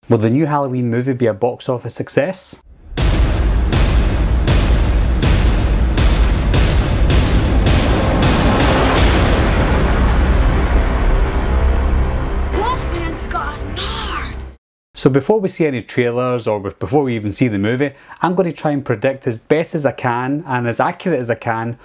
Will the new Halloween movie be a box office success? So before we see any trailers or before we even see the movie, I'm going to try and predict as best as I can and as accurate as I can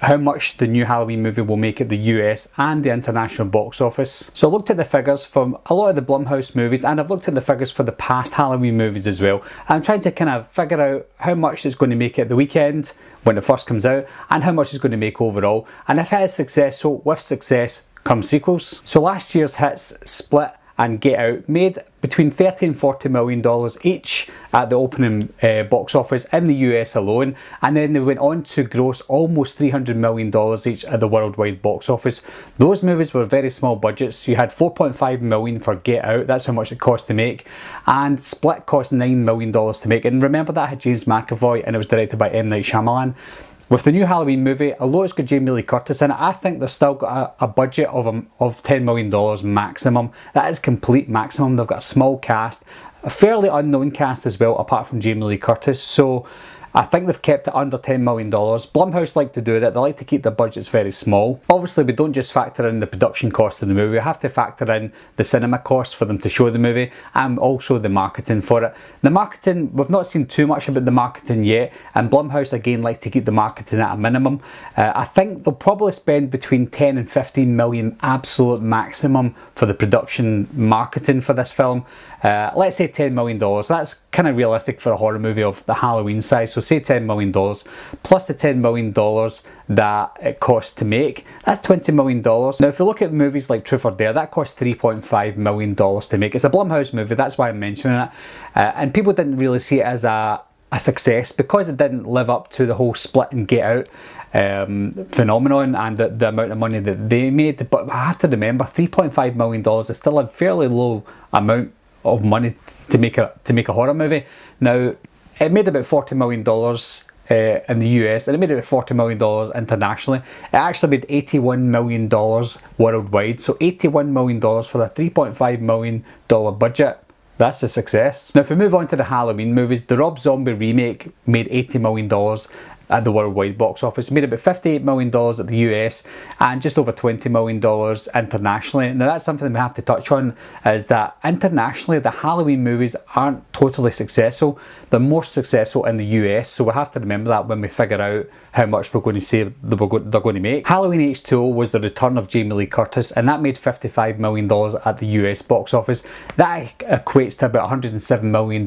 how much the new Halloween movie will make at the US and the international box office. So I looked at the figures from a lot of the Blumhouse movies, and I've looked at the figures for the past Halloween movies as well. I'm trying to kind of figure out how much it's going to make at the weekend when it first comes out and how much it's going to make overall. And if it is successful, with success comes sequels. So last year's hits, Split and Get Out, made between $30 and $40 million each at the opening box office in the US alone, and then they went on to gross almost $300 million each at the worldwide box office. Those movies were very small budgets. You had $4.5 million for Get Out, that's how much it cost to make, and Split cost $9 million to make. And remember, that had James McAvoy and it was directed by M. Night Shyamalan. With the new Halloween movie, although it's got Jamie Lee Curtis in it, I think they've still got a budget of $10 million maximum. That is complete maximum. They've got a small cast, a fairly unknown cast as well, apart from Jamie Lee Curtis. So I think they've kept it under $10 million. Blumhouse like to do that. They like to keep their budgets very small. Obviously, we don't just factor in the production cost of the movie. We have to factor in the cinema costs for them to show the movie and also the marketing for it. The marketing, we've not seen too much about the marketing yet, and Blumhouse again like to keep the marketing at a minimum. I think they'll probably spend between 10 and 15 million absolute maximum for the production marketing for this film. Let's say $10 million. That's kind of realistic for a horror movie of the Halloween size. So say $10 million plus the $10 million that it costs to make. That's $20 million. Now if you look at movies like Truth or Dare, that cost $3.5 million to make. It's a Blumhouse movie, that's why I'm mentioning it. And people didn't really see it as a success because it didn't live up to the whole Split and Get Out phenomenon and the amount of money that they made. But I have to remember, $3.5 million is still a fairly low amount of money to make a horror movie. Now it made about $40 million in the US, and it made about $40 million internationally. It actually made $81 million worldwide, so $81 million for a $3.5 million budget. That's a success. Now if we move on to the Halloween movies, the Rob Zombie remake made $80 million at the worldwide box office. It made about $58 million at the US and just over $20 million internationally. Now that's something we have to touch on, is that internationally the Halloween movies aren't totally successful. They're more successful in the US, so we have to remember that when we figure out how much we're going to say they're going to make. Halloween H2O was the return of Jamie Lee Curtis, and that made $55 million at the US box office. That equates to about $107 million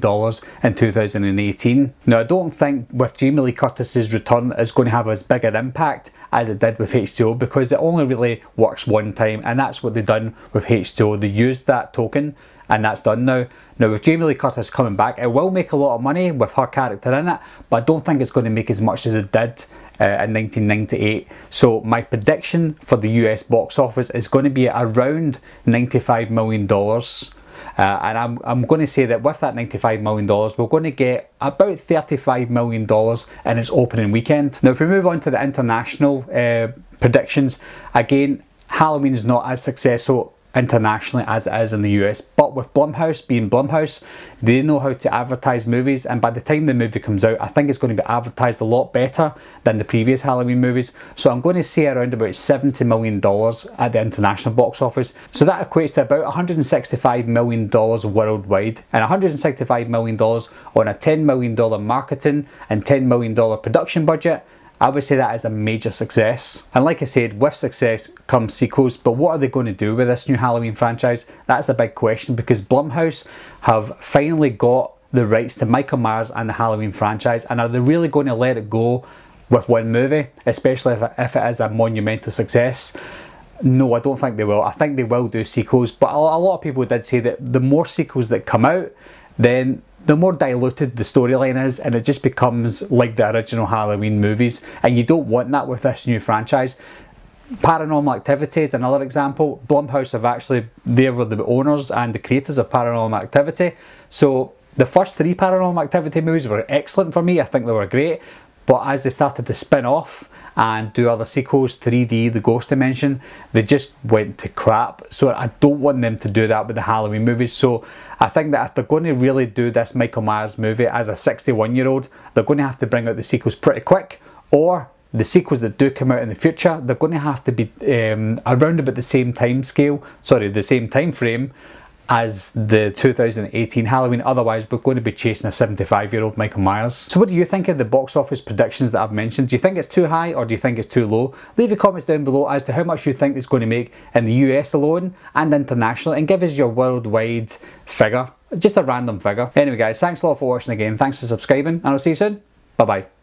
in 2018. Now I don't think with Jamie Lee Curtis's return is going to have as big an impact as it did with H2O, because it only really works one time, and that's what they've done with H2O. They used that token and that's done now. Now with Jamie Lee Curtis coming back, it will make a lot of money with her character in it, but I don't think it's going to make as much as it did in 1998. So my prediction for the US box office is going to be around $95 million. And I'm going to say that with that $95 million, we're going to get about $35 million in its opening weekend. Now if we move on to the international predictions, again, Halloween is not as successful internationally as it is in the US, but with Blumhouse being Blumhouse, they know how to advertise movies, and by the time the movie comes out, I think it's going to be advertised a lot better than the previous Halloween movies. So I'm going to say around about $70 million at the international box office. So that equates to about $165 million worldwide, and $165 million on a $10 million marketing and $10 million production budget. I would say that is a major success. And like I said, with success comes sequels, but what are they going to do with this new Halloween franchise? That's a big question, because Blumhouse have finally got the rights to Michael Myers and the Halloween franchise, and are they really going to let it go with one movie, especially if it is a monumental success? No, I don't think they will. I think they will do sequels, but a lot of people did say that the more sequels that come out, then the more diluted the storyline is, and it just becomes like the original Halloween movies, and you don't want that with this new franchise. Paranormal Activity is another example. Blumhouse have actually, they were the owners and the creators of Paranormal Activity, so the first 3 Paranormal Activity movies were excellent for me. I think they were great, but as they started to spin off and do other sequels, 3D, The Ghost Dimension, they just went to crap. So I don't want them to do that with the Halloween movies. So I think that if they're going to really do this Michael Myers movie as a 61-year-old, they're going to have to bring out the sequels pretty quick, or the sequels that do come out in the future, they're going to have to be around about the same time scale, sorry, the same time frame as the 2018 Halloween. Otherwise we're going to be chasing a 75-year-old Michael Myers. So what do you think of the box office predictions that I've mentioned? Do you think it's too high or do you think it's too low? Leave your comments down below as to how much you think it's going to make in the US alone and internationally, and give us your worldwide figure, just a random figure. Anyway guys, thanks a lot for watching again, thanks for subscribing, and I'll see you soon. Bye bye.